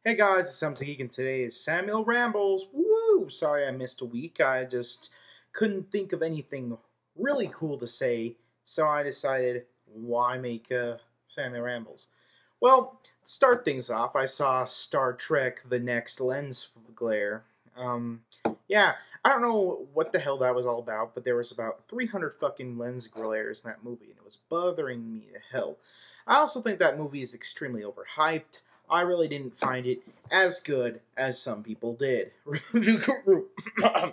Hey guys, it's Something Geek, and today is Samuel Rambles. Woo! Sorry I missed a week. I just couldn't think of anything really cool to say, so I decided, why make Samuel Rambles? Well, to start things off, I saw Star Trek: The Next Lens Glare. Yeah, I don't know what the hell that was all about, but there was about 300 fucking lens glares in that movie, and it was bothering me to hell. I also think that movie is extremely overhyped. I really didn't find it as good as some people did. I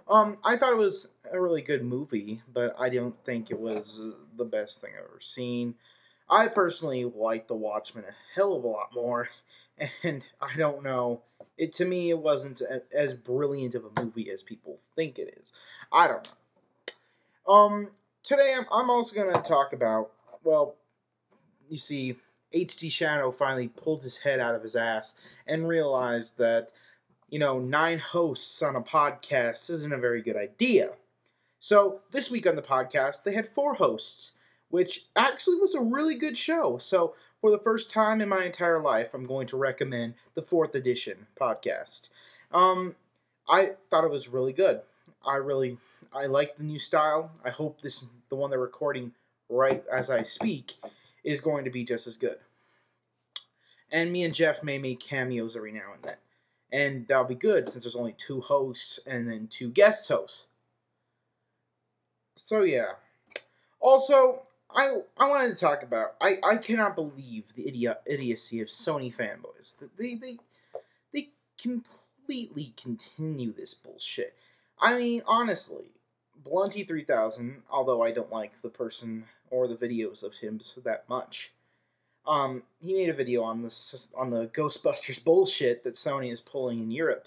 thought it was a really good movie, but I don't think it was the best thing I've ever seen. I personally like The Watchmen a hell of a lot more, and I don't know. To me, it wasn't as brilliant of a movie as people think it is. I don't know. Today I'm also going to talk about, well, you see, HD Shadow finally pulled his head out of his ass and realized that, 9 hosts on a podcast isn't a very good idea. So, this week on the podcast, they had 4 hosts, which actually was a really good show. So, for the first time in my entire life, I'm going to recommend the 4th edition podcast. I thought it was really good. I like the new style. I hope the one they're recording right as I speak, is going to be just as good. And me and Jeff may make cameos every now and then. And that'll be good since there's only 2 hosts and then 2 guest hosts. So yeah. Also, I wanted to talk about, I cannot believe the idiocy of Sony fanboys. They completely continue this bullshit. I mean, honestly, Blunty 3000, although I don't like the person or the videos of him that much, he made a video on the Ghostbusters bullshit that Sony is pulling in Europe.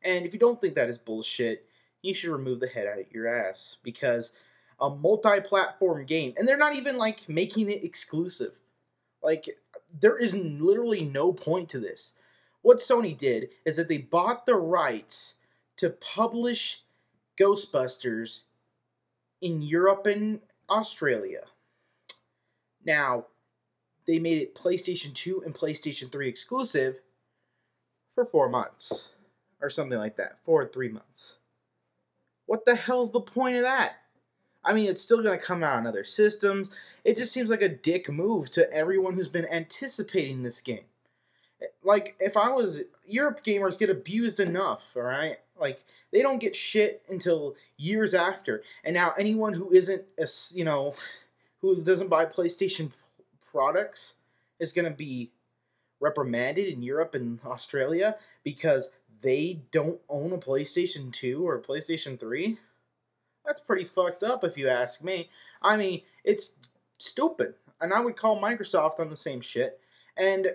And if you don't think that is bullshit, you should remove the head out of your ass, because a multi-platform game, and they're not even like making it exclusive. Like, there is literally no point to this. What Sony did is that they bought the rights to publish Ghostbusters in Europe and Australia. Now, they made it PlayStation 2 and PlayStation 3 exclusive for 4 months. Or something like that. 4 or 3 months. What the hell's the point of that? I mean, it's still going to come out on other systems. It just seems like a dick move to everyone who's been anticipating this game. Like, if I was... Europe gamers get abused enough, alright? Like, they don't get shit until years after. And now anyone who isn't, who doesn't buy PlayStation products is going to be reprimanded in Europe and Australia because they don't own a PlayStation 2 or a PlayStation 3? That's pretty fucked up if you ask me. I mean, it's stupid. And I would call Microsoft on the same shit. And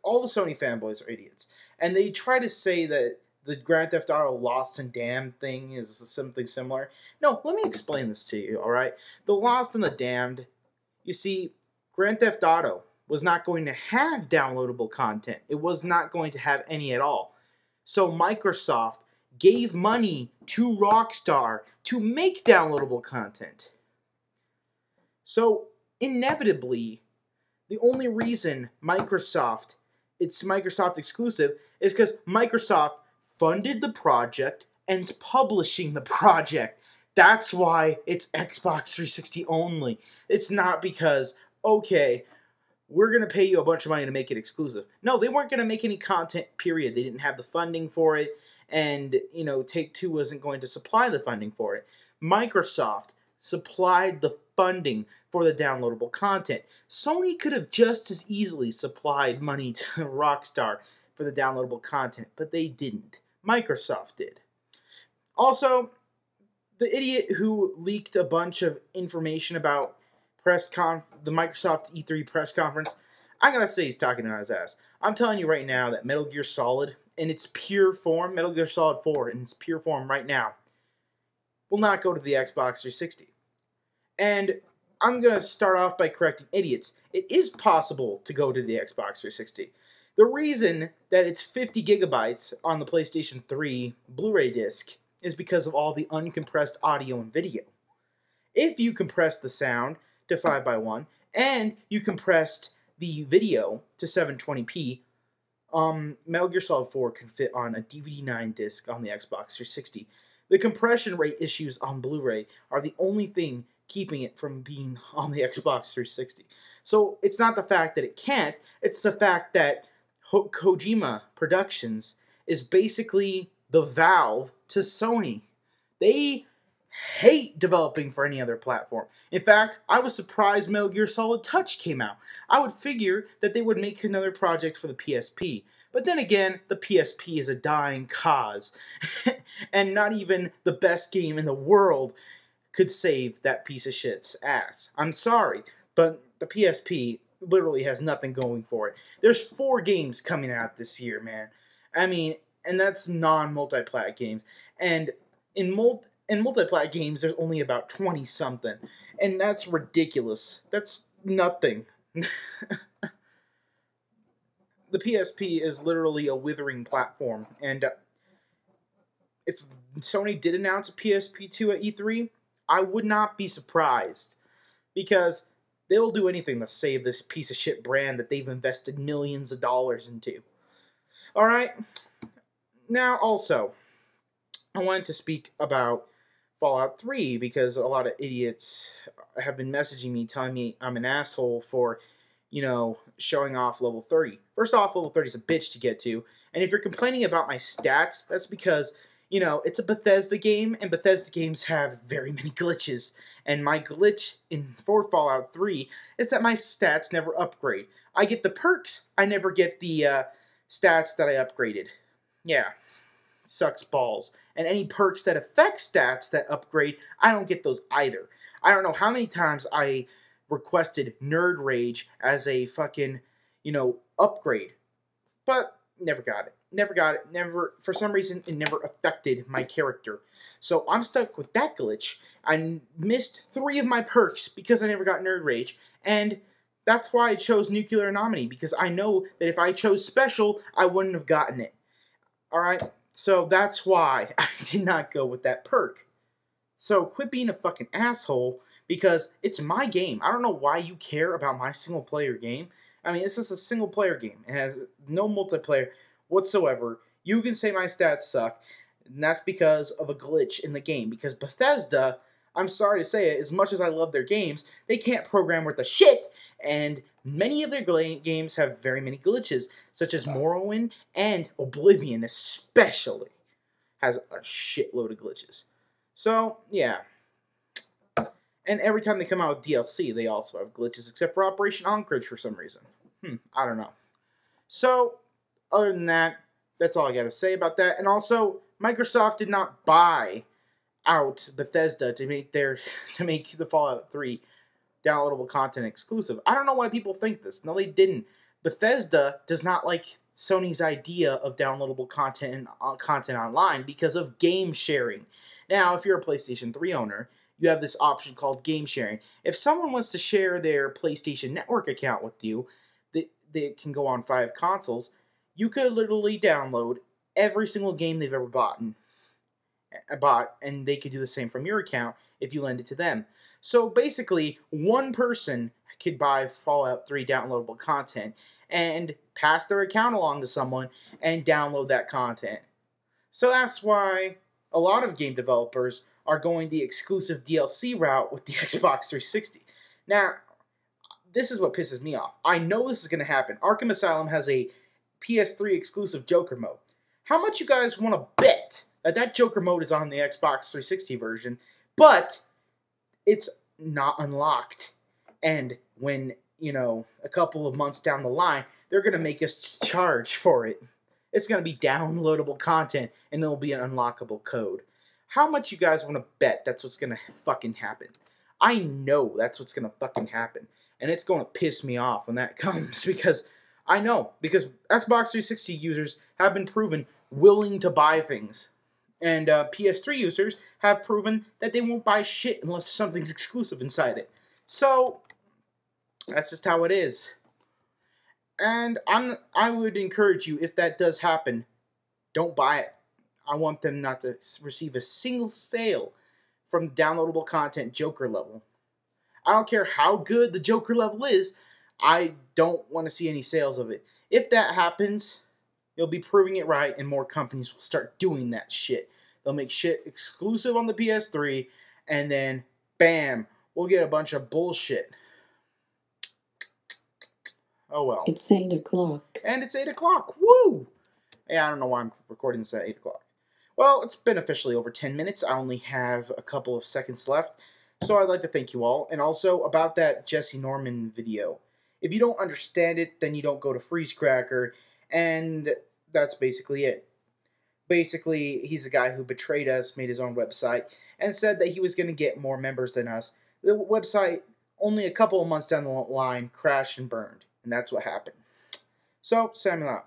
all the Sony fanboys are idiots. And they try to say that the Grand Theft Auto Lost and Damned thing is something similar. No, let me explain this to you, alright? The Lost and the Damned, you see, Grand Theft Auto was not going to have downloadable content. It was not going to have any at all. So Microsoft gave money to Rockstar to make downloadable content. So, inevitably, the only reason it's Microsoft's exclusive, is because Microsoft funded the project and is publishing the project. That's why it's Xbox 360 only. It's not because, okay, we're going to pay you a bunch of money to make it exclusive. No, they weren't going to make any content, period. They didn't have the funding for it, and, Take-Two wasn't going to supply the funding for it. Microsoft supplied the funding for the downloadable content. Sony could have just as easily supplied money to Rockstar for the downloadable content, but they didn't. Microsoft did. Also, the idiot who leaked a bunch of information about the Microsoft E3 press conference, I gotta say he's talking out his ass. I'm telling you right now that Metal Gear Solid, in its pure form, Metal Gear Solid 4, in its pure form right now, will not go to the Xbox 360. And I'm going to start off by correcting idiots. It is possible to go to the Xbox 360. The reason that it's 50 gigabytes on the PlayStation 3 Blu-ray disc is because of all the uncompressed audio and video. If you compress the sound to 5x1 and you compressed the video to 720p, Metal Gear Solid 4 can fit on a DVD-9 disc on the Xbox 360. The compression rate issues on Blu-ray are the only thing keeping it from being on the Xbox 360. So it's not the fact that it can't, it's the fact that Kojima Productions is basically the Valve to Sony. They hate developing for any other platform. In fact, I was surprised Metal Gear Solid Touch came out. I would figure that they would make another project for the PSP. But then again, the PSP is a dying cause. And not even the best game in the world could save that piece of shit's ass. I'm sorry, but the PSP literally has nothing going for it. There's 4 games coming out this year, man. I mean, and that's non-multiplat games. And in multiplat games, there's only about 20-something. And that's ridiculous. That's nothing. The PSP is literally a withering platform. And if Sony did announce a PSP 2 at E3, I would not be surprised. Because they will do anything to save this piece of shit brand that they've invested millions of dollars into. Alright? Now, also, I wanted to speak about Fallout 3 because a lot of idiots have been messaging me telling me I'm an asshole for, showing off level 30. First off, level 30 is a bitch to get to. And if you're complaining about my stats, that's because, it's a Bethesda game, and Bethesda games have very many glitches. And my glitch for Fallout 3 is that my stats never upgrade. I get the perks, I never get the stats that I upgraded. Yeah, sucks balls. And any perks that affect stats that upgrade, I don't get those either. I don't know how many times I requested Nerd Rage as a fucking, upgrade. But never got it. Never, for some reason, it never affected my character. So I'm stuck with that glitch. I missed 3 of my perks because I never got Nerd Rage. And that's why I chose Nuclear Anomaly, because I know that if I chose Special, I wouldn't have gotten it. Alright? So that's why I did not go with that perk. So quit being a fucking asshole, because it's my game. I don't know why you care about my single player game. I mean, it's just a single player game. It has no multiplayer whatsoever. You can say my stats suck, and that's because of a glitch in the game. Because Bethesda, I'm sorry to say it, as much as I love their games, they can't program worth a shit, and many of their games have very many glitches, such as Morrowind and Oblivion especially has a shitload of glitches. So, yeah. And every time they come out with DLC, they also have glitches, except for Operation Anchorage for some reason. I don't know. So, other than that, that's all I gotta say about that. And also, Microsoft did not buy out Bethesda to make the Fallout 3 downloadable content exclusive. I don't know why people think this. No, they didn't. Bethesda does not like Sony's idea of downloadable content and content online because of game sharing. Now, if you're a PlayStation 3 owner, you have this option called game sharing. If someone wants to share their PlayStation Network account with you, they can go on 5 consoles. You could literally download every single game they've ever bought, and they could do the same from your account if you lend it to them. So basically, one person could buy Fallout 3 downloadable content and pass their account along to someone and download that content. So that's why a lot of game developers are going the exclusive DLC route with the Xbox 360. Now, this is what pisses me off. I know this is going to happen. Arkham Asylum has a PS3 exclusive Joker mode. How much you guys want to bet that Joker mode is on the Xbox 360 version, but it's not unlocked? And when, a couple of months down the line, they're going to make us charge for it. It's going to be downloadable content, and it'll be an unlockable code. How much you guys want to bet that's what's going to fucking happen? I know that's what's going to fucking happen. And it's going to piss me off when that comes, because I know. Because Xbox 360 users have been proven willing to buy things. And PS3 users have proven that they won't buy shit unless something's exclusive inside it. So, that's just how it is. And I would encourage you, if that does happen, don't buy it. I want them not to receive a single sale from the downloadable content Joker level. I don't care how good the Joker level is, I don't want to see any sales of it. If that happens, You'll be proving it right, and more companies will start doing that shit. They'll make shit exclusive on the PS3, and then, bam, we'll get a bunch of bullshit. Oh well. It's 8 o'clock. And it's 8 o'clock. Woo! Yeah, I don't know why I'm recording this at 8 o'clock. Well, it's been officially over 10 minutes. I only have a couple of seconds left. So I'd like to thank you all. And also about that Jesse Norman video. If you don't understand it, then you don't go to Freezecracker. And that's basically it. Basically, he's a guy who betrayed us, made his own website, and said that he was going to get more members than us. The website, only a couple of months down the line, crashed and burned. And that's what happened. So, Samuel out.